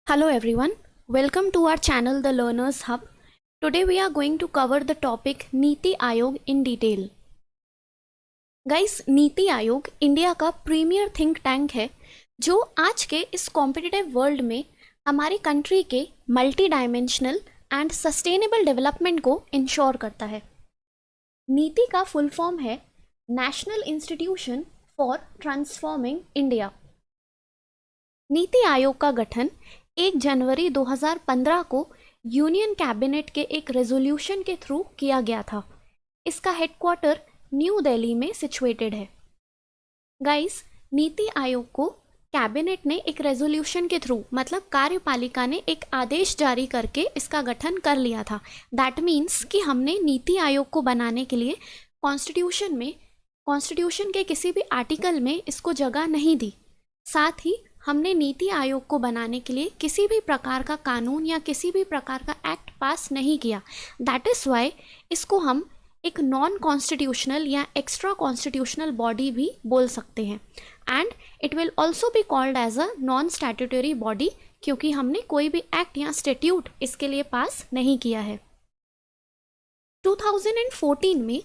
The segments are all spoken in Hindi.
Hello everyone, welcome to our channel The Learners Hub. Today we are going to cover the topic NITI Aayog in detail. Guys, NITI Aayog India का प्रीमियर थिंक टैंक है जो आज के इस कॉम्पिटिटिव वर्ल्ड में हमारी कंट्री के multi dimensional and sustainable development को इंश्योर करता है. नीति का फुल फॉर्म है national institution for transforming India. NITI Aayog का गठन 1 जनवरी 2015 को यूनियन कैबिनेट के एक रेजोल्यूशन के थ्रू किया गया था. इसका हेडक्वार्टर न्यू दिल्ली में सिचुएटेड है. गाइस, नीति आयोग को कैबिनेट ने एक रेजोल्यूशन के थ्रू मतलब कार्यपालिका ने एक आदेश जारी करके इसका गठन कर लिया था. दैट मीन्स कि हमने नीति आयोग को बनाने के लिए कॉन्स्टिट्यूशन के किसी भी आर्टिकल में इसको जगह नहीं दी. साथ ही हमने नीति आयोग को बनाने के लिए किसी भी प्रकार का कानून या किसी भी प्रकार का एक्ट पास नहीं किया. दैट इज़ वाई इसको हम एक नॉन कॉन्स्टिट्यूशनल या एक्स्ट्रा कॉन्स्टिट्यूशनल बॉडी भी बोल सकते हैं. And it will also be called as a non statutory body क्योंकि हमने कोई भी एक्ट या स्टैट्यूट इसके लिए पास नहीं किया है. 2014 में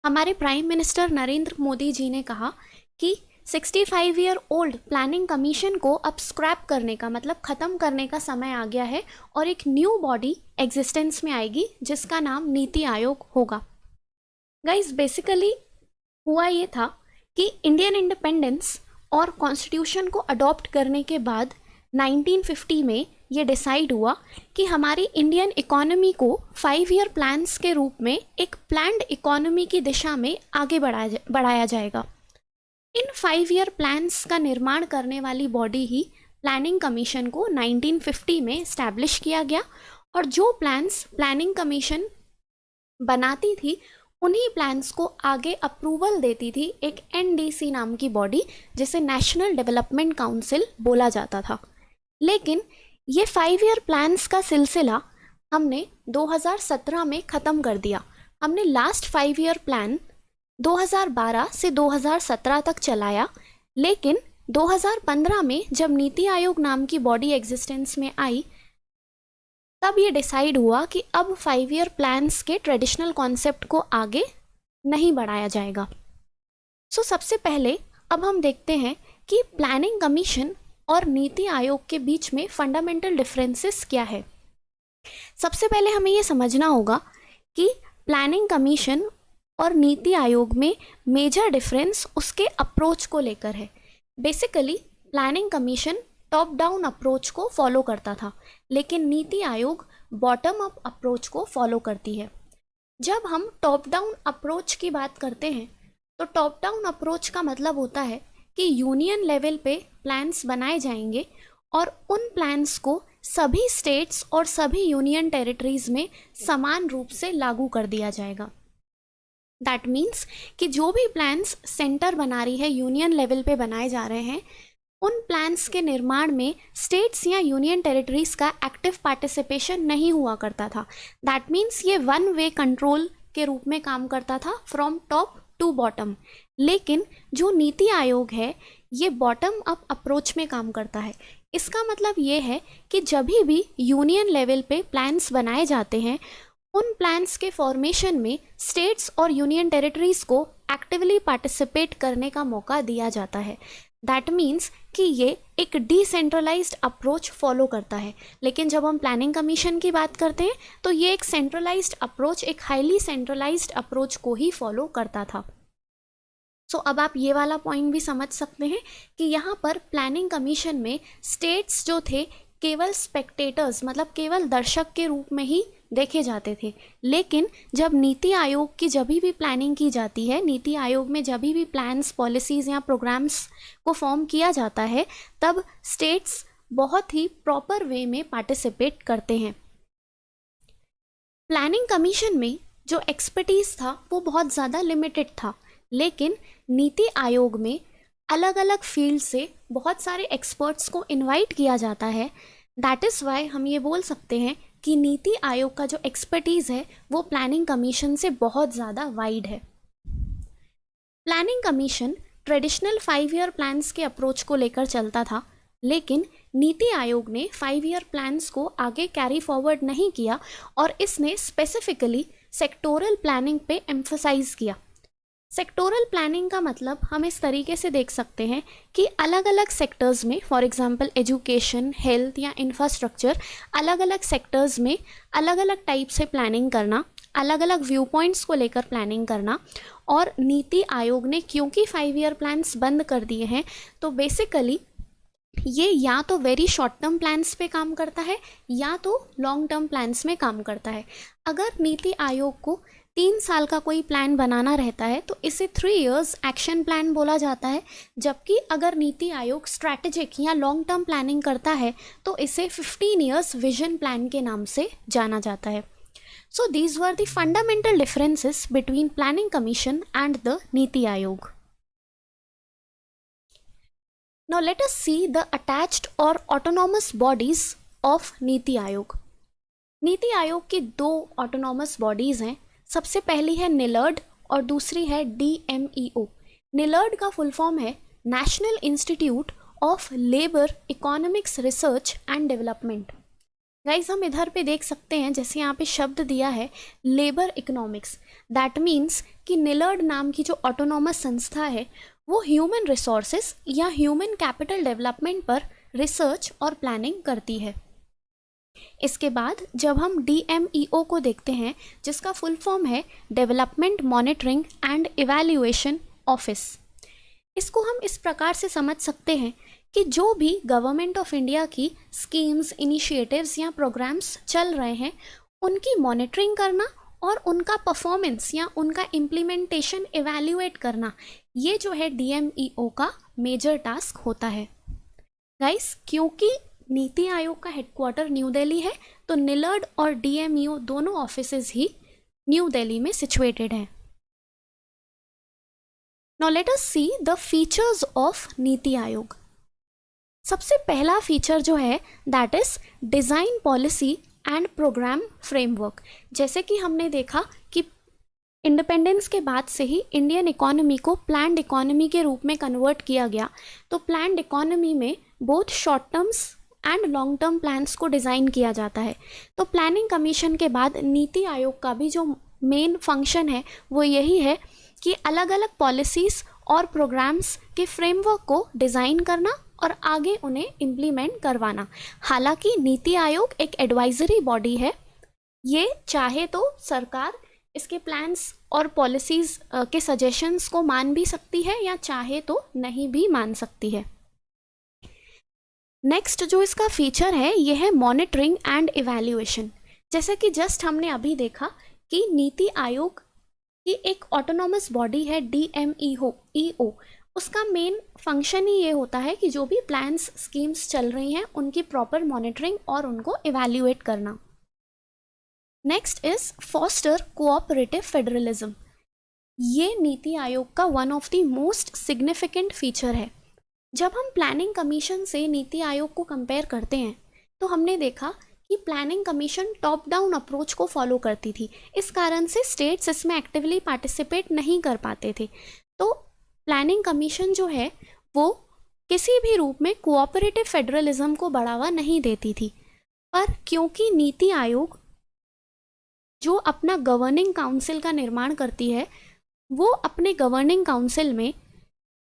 हमारे प्राइम मिनिस्टर नरेंद्र मोदी जी ने कहा कि 65 ईयर ओल्ड प्लानिंग कमीशन को अब स्क्रैप करने का मतलब ख़त्म करने का समय आ गया है और एक न्यू बॉडी एग्जिस्टेंस में आएगी जिसका नाम नीति आयोग होगा. गाइस, बेसिकली हुआ ये था कि इंडियन इंडिपेंडेंस और कॉन्स्टिट्यूशन को अडॉप्ट करने के बाद 1950 में ये डिसाइड हुआ कि हमारी इंडियन इकोनॉमी को 5 ईयर प्लान्स के रूप में एक प्लान्ड इकोनॉमी की दिशा में आगे बढ़ाया जाएगा. इन 5 ईयर प्लान्स का निर्माण करने वाली बॉडी ही प्लानिंग कमीशन को 1950 में इस्टेब्लिश किया गया और जो प्लान्स प्लानिंग कमीशन बनाती थी उन्हीं प्लान्स को आगे अप्रूवल देती थी एक एनडीसी नाम की बॉडी जिसे नेशनल डेवलपमेंट काउंसिल बोला जाता था. लेकिन ये 5 ईयर प्लान्स का सिलसिला हमने 2017 में ख़त्म कर दिया. हमने लास्ट 5 ईयर प्लान 2012 से 2017 तक चलाया. लेकिन 2015 में जब नीति आयोग नाम की बॉडी एग्जिस्टेंस में आई तब ये डिसाइड हुआ कि अब 5 ईयर प्लान्स के ट्रेडिशनल कॉन्सेप्ट को आगे नहीं बढ़ाया जाएगा. सबसे पहले अब हम देखते हैं कि प्लानिंग कमीशन और नीति आयोग के बीच में फंडामेंटल डिफरेंसेस क्या है. सबसे पहले हमें ये समझना होगा कि प्लानिंग कमीशन और नीति आयोग में मेजर डिफरेंस उसके अप्रोच को लेकर है. Basically planning commission top down approach को फॉलो करता था लेकिन NITI Aayog bottom up approach को फॉलो करती है. जब हम टॉप डाउन अप्रोच की बात करते हैं तो टॉप डाउन अप्रोच का मतलब होता है कि यूनियन लेवल पे प्लान्स बनाए जाएंगे और उन प्लान्स को सभी स्टेट्स और सभी यूनियन टेरिटरीज में समान रूप से लागू कर दिया जाएगा. दैट मीन्स कि जो भी प्लान्स सेंटर बना रही है यूनियन लेवल पे बनाए जा रहे हैं उन प्लान्स के निर्माण में स्टेट्स या यूनियन टेरिटरीज का एक्टिव पार्टिसिपेशन नहीं हुआ करता था. दैट मीन्स ये वन वे कंट्रोल के रूप में काम करता था फ्रॉम टॉप टू बॉटम. लेकिन जो नीति आयोग है ये बॉटम अप अप्रोच में काम करता है. इसका मतलब ये है कि जब भी यूनियन लेवल पे प्लान्स बनाए जाते हैं उन प्लान्स के फॉर्मेशन में स्टेट्स और यूनियन टेरिटरीज को एक्टिवली पार्टिसिपेट करने का मौका दिया जाता है. दैट मीन्स कि ये एक डिसेंट्रलाइज्ड अप्रोच फॉलो करता है. लेकिन जब हम प्लानिंग कमीशन की बात करते हैं तो ये एक सेंट्रलाइज्ड अप्रोच एक हाईली सेंट्रलाइज्ड अप्रोच को ही फॉलो करता था. अब आप ये वाला पॉइंट भी समझ सकते हैं कि यहाँ पर प्लानिंग कमीशन में स्टेट्स जो थे केवल स्पेक्टेटर्स मतलब केवल दर्शक के रूप में ही देखे जाते थे. लेकिन जब नीति आयोग की जब भी प्लानिंग की जाती है, नीति आयोग में जब भी प्लान्स पॉलिसीज़ या प्रोग्राम्स को फॉर्म किया जाता है तब स्टेट्स बहुत ही प्रॉपर वे में पार्टिसिपेट करते हैं. प्लानिंग कमीशन में जो एक्सपर्टीज़ था वो बहुत ज़्यादा लिमिटेड था. लेकिन नीति आयोग में अलग अलग फील्ड से बहुत सारे एक्सपर्ट्स को इनवाइट किया जाता है. दैट इज़ वाई हम ये बोल सकते हैं कि नीति आयोग का जो एक्सपर्टीज़ है वो प्लानिंग कमीशन से बहुत ज़्यादा वाइड है. Planning commission traditional 5 year plans के अप्रोच को लेकर चलता था लेकिन नीति आयोग ने 5 ईयर प्लान्स को आगे कैरी फॉरवर्ड नहीं किया और इसने स्पेसिफिकली सेक्टोरल प्लानिंग पे एम्फसाइज किया। सेक्टोरल प्लानिंग का मतलब हम इस तरीके से देख सकते हैं कि अलग अलग सेक्टर्स में, फॉर एग्जांपल एजुकेशन, हेल्थ या इंफ्रास्ट्रक्चर, अलग अलग सेक्टर्स में अलग अलग टाइप से प्लानिंग करना, अलग अलग व्यू पॉइंट्स को लेकर प्लानिंग करना। और नीति आयोग ने क्योंकि 5 ईयर प्लान्स बंद कर दिए हैं तो बेसिकली ये या तो वेरी शॉर्ट टर्म प्लान्स पे काम करता है या तो लॉन्ग टर्म प्लान्स में काम करता है। अगर नीति आयोग को 3 साल का कोई प्लान बनाना रहता है तो इसे 3 इयर्स एक्शन प्लान बोला जाता है, जबकि अगर नीति आयोग स्ट्रैटेजिक या लॉन्ग टर्म प्लानिंग करता है तो इसे 15 इयर्स विजन प्लान के नाम से जाना जाता है। So these were the fundamental differences between planning commission and the NITI Aayog. Now let us see the attached or autonomous bodies of NITI Aayog. NITI Aayog की 2 ऑटोनॉमस बॉडीज़ हैं। सबसे पहली है निलर्ड और दूसरी है DMEO। निलर्ड का फुल फॉर्म है national institute of labour economics research and development. Guys हम इधर पे देख सकते हैं, जैसे यहाँ पे शब्द दिया है लेबर इकोनॉमिक्स, दैट मीन्स कि निलर्ड नाम की जो ऑटोनॉमस संस्था है वो ह्यूमन रिसोर्सेस या ह्यूमन कैपिटल डेवलपमेंट पर रिसर्च और प्लानिंग करती है। इसके बाद जब हम DMEO को देखते हैं, जिसका फुल फॉर्म है development monitoring and evaluation office, इसको हम इस प्रकार से समझ सकते हैं कि जो भी गवर्नमेंट ऑफ इंडिया की स्कीम्स, इनिशिएटिव्स या प्रोग्राम्स चल रहे हैं उनकी मॉनिटरिंग करना और उनका परफॉर्मेंस या उनका इम्प्लीमेंटेशन इवैल्यूएट करना, ये जो है DMEO का मेजर टास्क होता है। गाइस क्योंकि नीति आयोग का हेडक्वार्टर न्यू दिल्ली है तो निलर्ड और DMEO दोनों ऑफिसेज ही न्यू दिल्ली में सिचुएटेड हैं। Now let us see the features of नीति आयोग। सबसे पहला फीचर जो है that is design policy and programme framework. जैसे कि हमने देखा कि इंडिपेंडेंस के बाद से ही इंडियन इकोनॉमी को प्लान्ड इकोनॉमी के रूप में कन्वर्ट किया गया, तो प्लान्ड इकोनॉमी में both short terms and long term plans को डिज़ाइन किया जाता है। तो प्लानिंग कमीशन के बाद नीति आयोग का भी जो मेन फंक्शन है वो यही है कि अलग अलग पॉलिसीज़ और प्रोग्राम्स के फ्रेमवर्क को डिज़ाइन करना और आगे उन्हें इम्प्लीमेंट करवाना। हालांकि नीति आयोग एक एडवाइजरी बॉडी है, ये चाहे तो सरकार इसके प्लान्स और पॉलिसीज़ के सजेशंस को मान भी सकती है या चाहे तो नहीं भी मान सकती है। नेक्स्ट जो इसका फीचर है ये है मॉनिटरिंग एंड इवैल्यूएशन। जैसे कि जस्ट हमने अभी देखा कि नीति आयोग की एक ऑटोनॉमस बॉडी है DMEO, उसका मेन फंक्शन ही ये होता है कि जो भी प्लान्स, स्कीम्स चल रही हैं उनकी प्रॉपर मॉनिटरिंग और उनको इवैल्यूएट करना। Next is foster cooperative federalism. ये नीति आयोग का one of the most significant feature है। जब हम प्लानिंग कमीशन से नीति आयोग को कंपेयर करते हैं तो हमने देखा कि planning commission top down approach को फॉलो करती थी, इस कारण से स्टेट्स इसमें एक्टिवली पार्टिसिपेट नहीं कर पाते थे। तो प्लानिंग कमीशन जो है वो किसी भी रूप में कोऑपरेटिव फेडरलिज्म को बढ़ावा नहीं देती थी। पर क्योंकि नीति आयोग जो अपना गवर्निंग काउंसिल का निर्माण करती है, वो अपने गवर्निंग काउंसिल में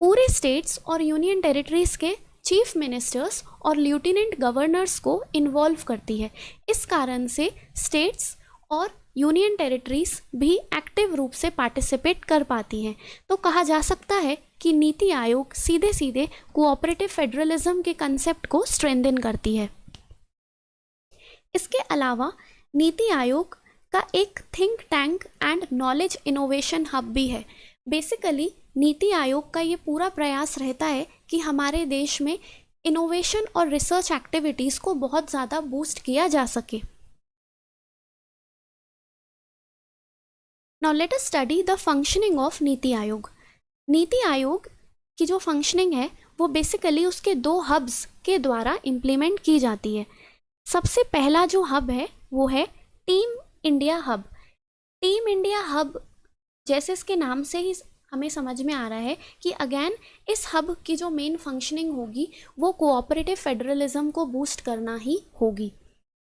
पूरे स्टेट्स और यूनियन टेरिटरीज के चीफ मिनिस्टर्स और लेफ्टिनेंट गवर्नर्स को इन्वॉल्व करती है। इस कारण से स्टेट्स और यूनियन टेरिटरीज भी एक्टिव रूप से पार्टिसिपेट कर पाती हैं। तो कहा जा सकता है कि नीति आयोग सीधे सीधे कोऑपरेटिव फेडरलिज्म के कंसेप्ट को स्ट्रेंथन करती है। इसके अलावा नीति आयोग का एक think tank and knowledge innovation hub भी है। बेसिकली नीति आयोग का ये पूरा प्रयास रहता है कि हमारे देश में इनोवेशन और रिसर्च एक्टिविटीज़ को बहुत ज़्यादा बूस्ट किया जा सके। Now let us study the functioning of NITI Aayog. NITI Aayog की जो फंक्शनिंग है वो बेसिकली उसके 2 हब्स के द्वारा इम्प्लीमेंट की जाती है। सबसे पहला जो हब है वो है team India hub. Team India hub जैसे इसके नाम से ही हमें समझ में आ रहा है कि अगेन इस हब की जो मेन फंक्शनिंग होगी वो कोऑपरेटिव फेडरलिज्म को बूस्ट करना ही होगी,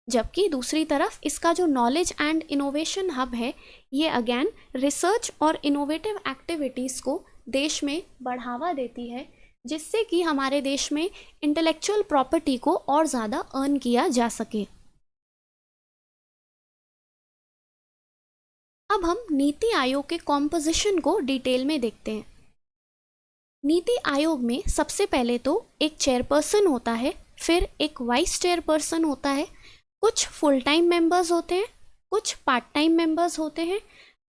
जबकि दूसरी तरफ इसका जो नॉलेज एंड इनोवेशन हब है ये अगेन रिसर्च और इनोवेटिव एक्टिविटीज़ को देश में बढ़ावा देती है, जिससे कि हमारे देश में इंटेलेक्चुअल प्रॉपर्टी को और ज़्यादा अर्न किया जा सके। अब हम नीति आयोग के कॉम्पोजिशन को डिटेल में देखते हैं। नीति आयोग में सबसे पहले तो एक चेयरपर्सन होता है, फिर एक वाइस चेयरपर्सन होता है, कुछ फुल टाइम मेंबर्स होते हैं, कुछ पार्ट टाइम मेंबर्स होते हैं,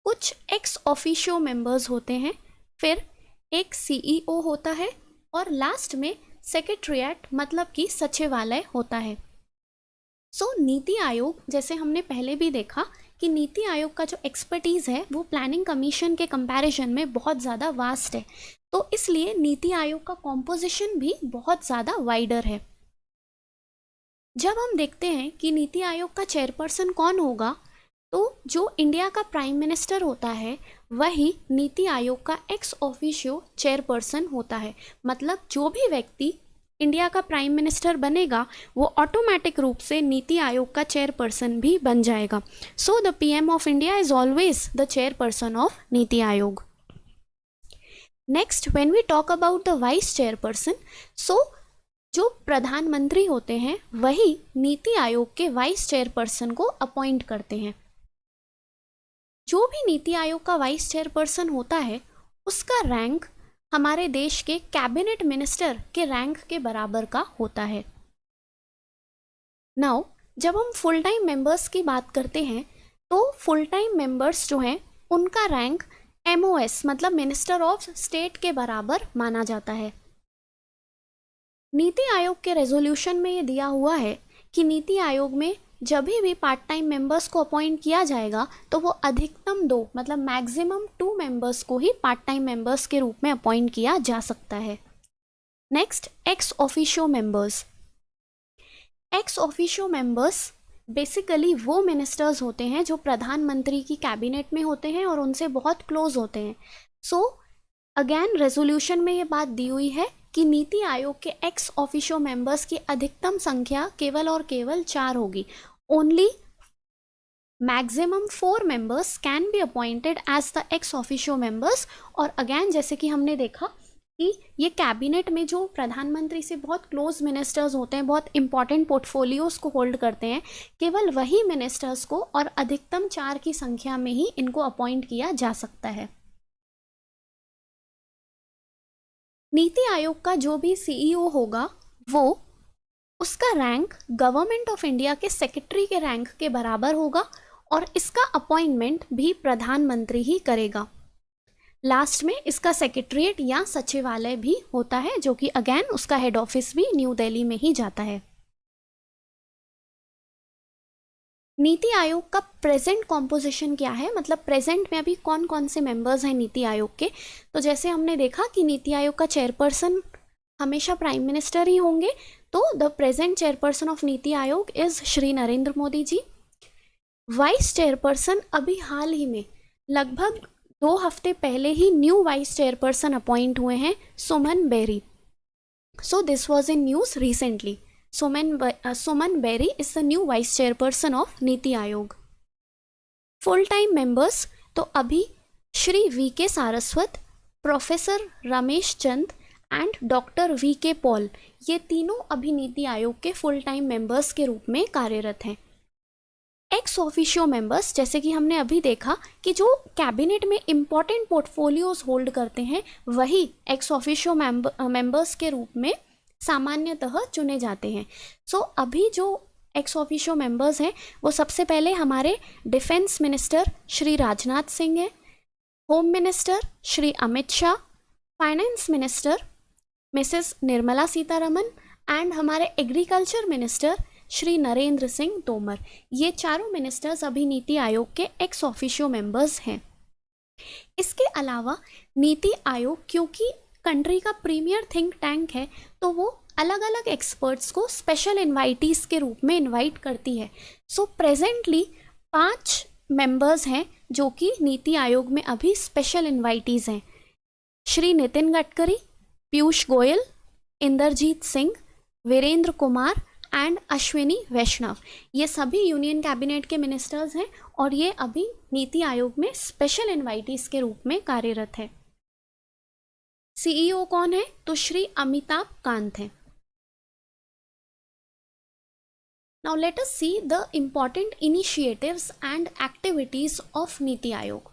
कुछ एक्स ऑफिशियो मेंबर्स होते हैं, फिर एक सीईओ होता है और लास्ट में सेक्रेटरीट मतलब कि सचिवालय होता है। नीति आयोग, जैसे हमने पहले भी देखा कि नीति आयोग का जो एक्सपर्टीज़ है वो प्लानिंग कमीशन के कंपैरिजन में बहुत ज़्यादा वास्ट है, तो इसलिए नीति आयोग का कॉम्पोजिशन भी बहुत ज़्यादा वाइडर है। जब हम देखते हैं कि नीति आयोग का चेयरपर्सन कौन होगा, तो जो इंडिया का प्राइम मिनिस्टर होता है वही नीति आयोग का एक्स ऑफिशियो चेयरपर्सन होता है। मतलब जो भी व्यक्ति इंडिया का प्राइम मिनिस्टर बनेगा वो ऑटोमेटिक रूप से नीति आयोग का चेयरपर्सन भी बन जाएगा। So the PM of India is always the chairperson of नीति Aayog. Next, when we talk about the vice chairperson, जो प्रधानमंत्री होते हैं वही नीति आयोग के वाइस चेयरपर्सन को अपॉइंट करते हैं। जो भी नीति आयोग का वाइस चेयरपर्सन होता है उसका रैंक हमारे देश के कैबिनेट मिनिस्टर के रैंक के बराबर का होता है। नाउ जब हम फुल टाइम मेंबर्स की बात करते हैं तो फुल टाइम मेंबर्स जो हैं उनका रैंक MOS मतलब मिनिस्टर ऑफ स्टेट के बराबर माना जाता है। नीति आयोग के रेजोल्यूशन में ये दिया हुआ है कि नीति आयोग में जब भी पार्ट टाइम मेंबर्स को अपॉइंट किया जाएगा तो वो अधिकतम 2 मतलब मैक्सिमम 2 मेंबर्स को ही पार्ट टाइम मेंबर्स के रूप में अपॉइंट किया जा सकता है। Next, x officio members. X officio members basically वो मिनिस्टर्स होते हैं जो प्रधानमंत्री की कैबिनेट में होते हैं और उनसे बहुत क्लोज होते हैं। अगेन रेजोल्यूशन में ये बात दी हुई है कि नीति आयोग के एक्स ऑफिशियो मेंबर्स की अधिकतम संख्या केवल और केवल 4 होगी। Only maximum 4 members can be appointed as the ex officio members. और अगेन जैसे कि हमने देखा कि ये कैबिनेट में जो प्रधानमंत्री से बहुत क्लोज मिनिस्टर्स होते हैं, बहुत इंपॉर्टेंट पोर्टफोलियोज को होल्ड करते हैं, केवल वही मिनिस्टर्स को और अधिकतम 4 की संख्या में ही इनको अपॉइंट किया जा सकता है। नीति आयोग का जो भी CEO होगा वो उसका रैंक गवर्नमेंट ऑफ इंडिया के सेक्रेटरी के रैंक के बराबर होगा और इसका अपॉइंटमेंट भी प्रधानमंत्री ही करेगा। लास्ट में इसका सेक्रेटरीट या सचिवालय भी होता है जो कि अगेन उसका हेड ऑफिस भी न्यू दिल्ली में ही जाता है। नीति आयोग का प्रेजेंट कॉम्पोजिशन क्या है, मतलब प्रेजेंट में अभी कौन कौन से मेंबर्स हैं नीति आयोग के। तो जैसे हमने देखा कि नीति आयोग का चेयरपर्सन हमेशा प्राइम मिनिस्टर ही होंगे, तो द प्रेजेंट चेयरपर्सन ऑफ नीति Aayog is Shri Narendra Modi ji. Vice chairperson अभी हाल ही में लगभग 2 हफ्ते पहले ही न्यू वाइस चेयरपर्सन अपॉइंट हुए हैं, Suman Berry. So this was in news recently. Suman Berry is the new vice chairperson of NITI Aayog. Full time members तो अभी Shri VK Saraswat, professor Ramesh Chand and doctor VK Paul, ये तीनों अभी नीति आयोग के फुल टाइम मेंबर्स के रूप में कार्यरत हैं। एक्स ऑफिशियो मेंबर्स, जैसे कि हमने अभी देखा कि जो कैबिनेट में इम्पॉर्टेंट पोर्टफोलियोज होल्ड करते हैं वही एक्स ऑफिशियो मेंबर्स के रूप में सामान्यतः चुने जाते हैं। अभी जो एक्स ऑफिशियो मेंबर्स हैं वो सबसे पहले हमारे डिफेंस मिनिस्टर श्री राजनाथ सिंह हैं, home minister Shri Amit Shah, finance minister Mrs Nirmala Sitharaman and हमारे एग्रीकल्चर मिनिस्टर श्री नरेंद्र सिंह तोमर। ये चारों मिनिस्टर्स अभी नीति आयोग के एक्स ऑफिशियो मेंबर्स हैं। इसके अलावा नीति आयोग क्योंकि कंट्री का प्रीमियर थिंक टैंक है तो वो अलग अलग एक्सपर्ट्स को स्पेशल इनवाइटीज़ के रूप में इनवाइट करती है। प्रेजेंटली 5 मेंबर्स हैं जो कि नीति आयोग में अभी स्पेशल इनवाइटीज़ हैं। श्री नितिन गडकरी, पीयूष गोयल, इंदरजीत सिंह, वीरेंद्र कुमार एंड अश्विनी वैष्णव, ये सभी यूनियन कैबिनेट के मिनिस्टर्स हैं और ये अभी नीति आयोग में स्पेशल इनवाइटीज के रूप में कार्यरत है। सीईओ कौन है? तो श्री अमिताभ कांत हैं। Now let us see the important initiatives and activities of NITI Aayog.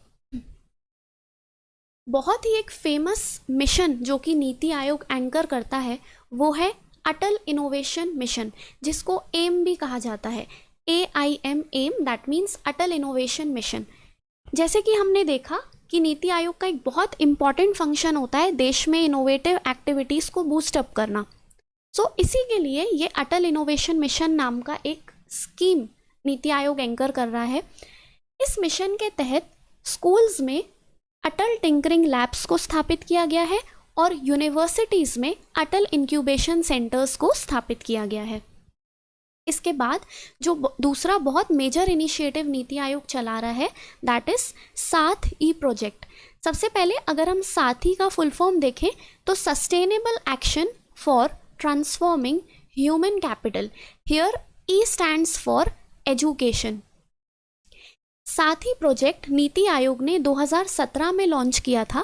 बहुत ही एक फेमस मिशन जो कि नीति आयोग एंकर करता है वो है अटल इनोवेशन मिशन, जिसको एम भी कहा जाता है, AIM, AIM that means Atal Innovation Mission. जैसे कि हमने देखा कि नीति आयोग का एक बहुत इंपॉर्टेंट फंक्शन होता है देश में इनोवेटिव एक्टिविटीज़ को बूस्ट अप करना। सो इसी के लिए ये अटल इनोवेशन मिशन नाम का एक स्कीम नीति आयोग एंकर कर रहा है। इस मिशन के तहत स्कूल्स में अटल टिंकरिंग लैब्स को स्थापित किया गया है और यूनिवर्सिटीज़ में अटल इंक्यूबेशन सेंटर्स को स्थापित किया गया है। इसके बाद जो दूसरा बहुत मेजर इनिशिएटिव नीति आयोग चला रहा है दैट इज साथ-ई प्रोजेक्ट। सबसे पहले अगर हम साथ-ई का फुल फॉर्म देखें तो sustainable action for transforming human capital, here E stands for education. SATH E project Niti Aayog ने 2017 में लॉन्च किया था।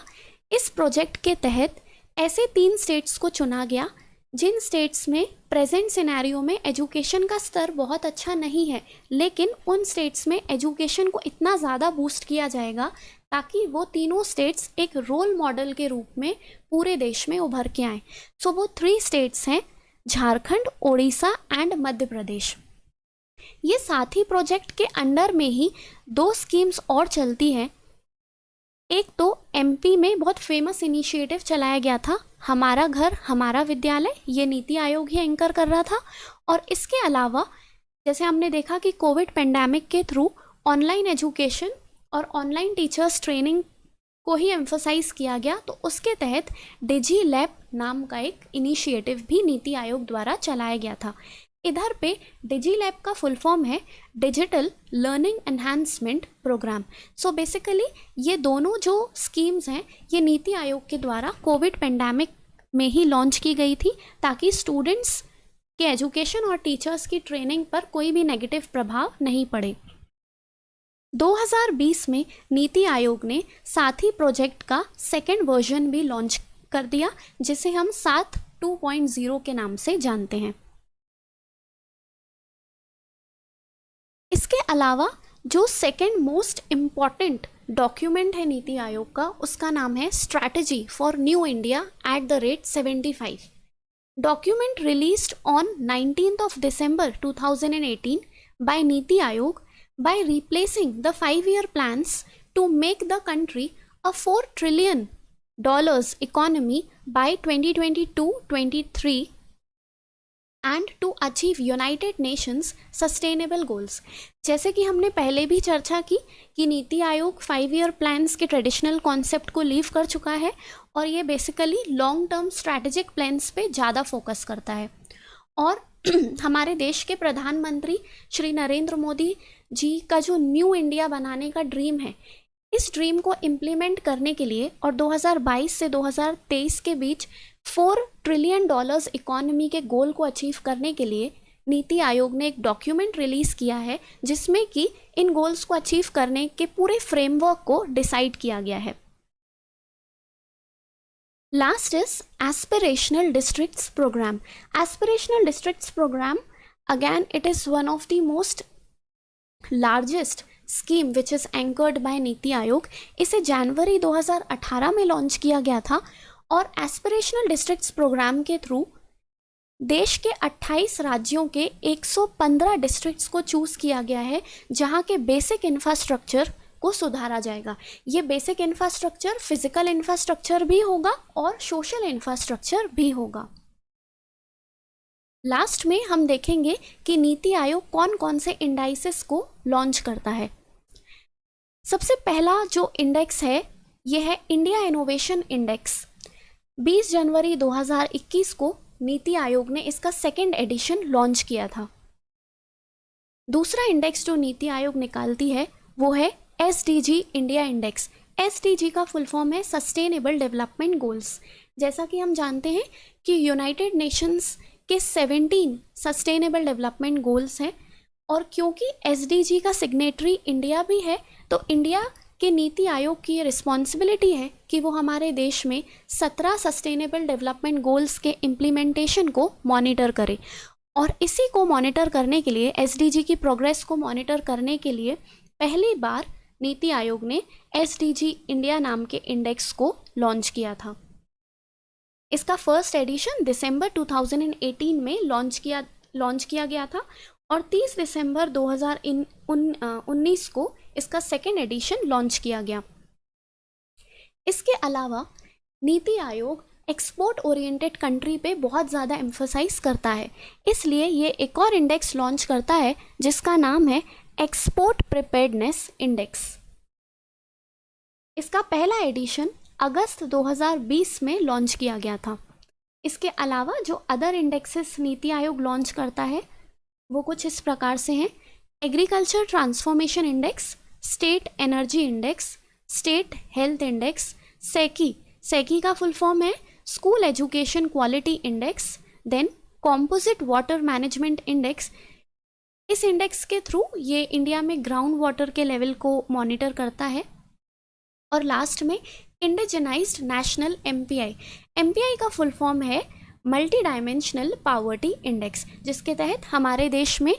इस प्रोजेक्ट के तहत ऐसे 3 स्टेट्स को चुना गया जिन स्टेट्स में प्रेजेंट सिनेरियो में एजुकेशन का स्तर बहुत अच्छा नहीं है, लेकिन उन स्टेट्स में एजुकेशन को इतना ज़्यादा बूस्ट किया जाएगा ताकि वो तीनों स्टेट्स एक रोल मॉडल के रूप में पूरे देश में उभर के आएँ। सो वो 3 स्टेट्स हैं, झारखंड, ओडिशा एंड मध्य प्रदेश। ये साथ ही प्रोजेक्ट के अंडर में ही 2 स्कीम्स और चलती हैं। एक तो MP में बहुत फेमस इनिशिएटिव चलाया गया था, हमारा घर हमारा विद्यालय, ये नीति आयोग ही एंकर कर रहा था। और इसके अलावा जैसे हमने देखा कि कोविड पेंडेमिक के थ्रू ऑनलाइन एजुकेशन और ऑनलाइन टीचर्स ट्रेनिंग को ही एम्फोसाइज किया गया, तो उसके तहत डिजी लैब नाम का एक इनिशिएटिव भी नीति आयोग द्वारा चलाया गया था। इधर पे डिजी लैब का फुल फॉर्म है digital learning enhancement programme. So basically ये दोनों जो स्कीम्स हैं ये नीति आयोग के द्वारा कोविड पेंडेमिक में ही लॉन्च की गई थी ताकि स्टूडेंट्स के एजुकेशन और टीचर्स की ट्रेनिंग पर कोई भी नेगेटिव प्रभाव नहीं पड़े। 2020 में नीति आयोग ने साथी प्रोजेक्ट का सेकेंड वर्जन भी लॉन्च कर दिया जिसे हम साथ 2.0 के नाम से जानते हैं। इसके अलावा जो सेकेंड मोस्ट इम्पॉर्टेंट डॉक्यूमेंट है नीति आयोग का उसका नाम है strategy for new India @75। Document released on 19th of December 2018 by NITI Aayog by replacing the 5-year plans to make the country a $4 trillion economy by 2022-23 and to achieve United Nations Sustainable Goals। जैसे कि हमने पहले भी चर्चा की कि नीति आयोग 5-year प्लान्स के ट्रेडिशनल कॉन्सेप्ट को लीव कर चुका है और ये basically long term strategic plans पे ज़्यादा फोकस करता है। और हमारे देश के प्रधानमंत्री श्री नरेंद्र मोदी जी का जो न्यू इंडिया बनाने का ड्रीम है, इस ड्रीम को इम्प्लीमेंट करने के लिए और 2022 से 2023 के बीच $4 ट्रिलियन इकोनॉमी के गोल को अचीव करने के लिए नीति आयोग ने एक डॉक्यूमेंट रिलीज किया है जिसमें कि इन गोल्स को अचीव करने के पूरे फ्रेमवर्क को डिसाइड किया गया है। Last is aspirational districts programme. Aspirational districts programme again it is one of the most largest scheme which is anchored by NITI Aayog. इसे जनवरी 2018 में लॉन्च किया गया था और एस्पिरेशनल डिस्ट्रिक्ट्स प्रोग्राम के थ्रू देश के 28 राज्यों के 115 डिस्ट्रिक्ट्स को चूज़ किया गया है जहां के बेसिक इंफ्रास्ट्रक्चर को सुधारा जाएगा। ये बेसिक इंफ्रास्ट्रक्चर फिजिकल इंफ्रास्ट्रक्चर भी होगा और सोशल इंफ्रास्ट्रक्चर भी होगा। लास्ट में हम देखेंगे कि नीति आयोग कौन कौन से इंडाइसेस को लॉन्च करता है। सबसे पहला जो इंडेक्स है ये है इंडिया इनोवेशन इंडेक्स। 20 जनवरी 2021 को नीति आयोग ने इसका सेकेंड एडिशन लॉन्च किया था। दूसरा इंडेक्स जो नीति आयोग निकालती है वो है SDG इंडिया इंडेक्स। SDG का फुल फॉर्म है सस्टेनेबल डेवलपमेंट गोल्स। जैसा कि हम जानते हैं कि यूनाइटेड नेशंस के 17 सस्टेनेबल डेवलपमेंट गोल्स हैं, और क्योंकि SDG का सिग्नेटरी इंडिया भी है, तो इंडिया के नीति आयोग की ये रिस्पॉन्सिबिलिटी है कि वो हमारे देश में 17 सस्टेनेबल डेवलपमेंट गोल्स के इम्प्लीमेंटेशन को मॉनिटर करे। और इसी को मॉनिटर करने के लिए, SDG की प्रोग्रेस को मॉनिटर करने के लिए पहली बार नीति आयोग ने SDG इंडिया नाम के इंडेक्स को लॉन्च किया था। इसका फर्स्ट एडिशन दिसंबर 2018 में लॉन्च किया गया था, और 30 दिसंबर 2019 को इसका सेकेंड एडिशन लॉन्च किया गया। इसके अलावा NITI Aayog export oriented country पे बहुत ज़्यादा एम्फोसाइज करता है, इसलिए ये एक और इंडेक्स लॉन्च करता है जिसका नाम है एक्सपोर्ट प्रिपेयर्डनेस इंडेक्स। इसका पहला एडिशन अगस्त 2020 में लॉन्च किया गया था। इसके अलावा जो other indexes NITI Aayog launch करता है वो कुछ इस प्रकार से हैं: agriculture transformation index, state energy index, state health index, SEQI का फुल फॉर्म है school education quality index, then composite water management index. इस इंडेक्स के थ्रू ये इंडिया में ग्राउंड वाटर के लेवल को मॉनिटर करता है। और लास्ट में इंडिजिनाइज्ड नेशनल MPI का फुल फॉर्म है मल्टी डायमेंशनल पावर्टी इंडेक्स, जिसके तहत हमारे देश में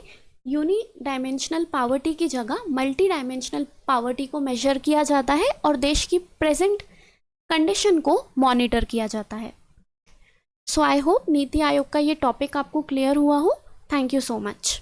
यूनी डायमेंशनल पावर्टी की जगह मल्टी डायमेंशनल पावर्टी को मेजर किया जाता है और देश की प्रेजेंट कंडीशन को मॉनिटर किया जाता है। सो आई होप नीति आयोग का ये टॉपिक आपको क्लियर हुआ हो। Thank you so much.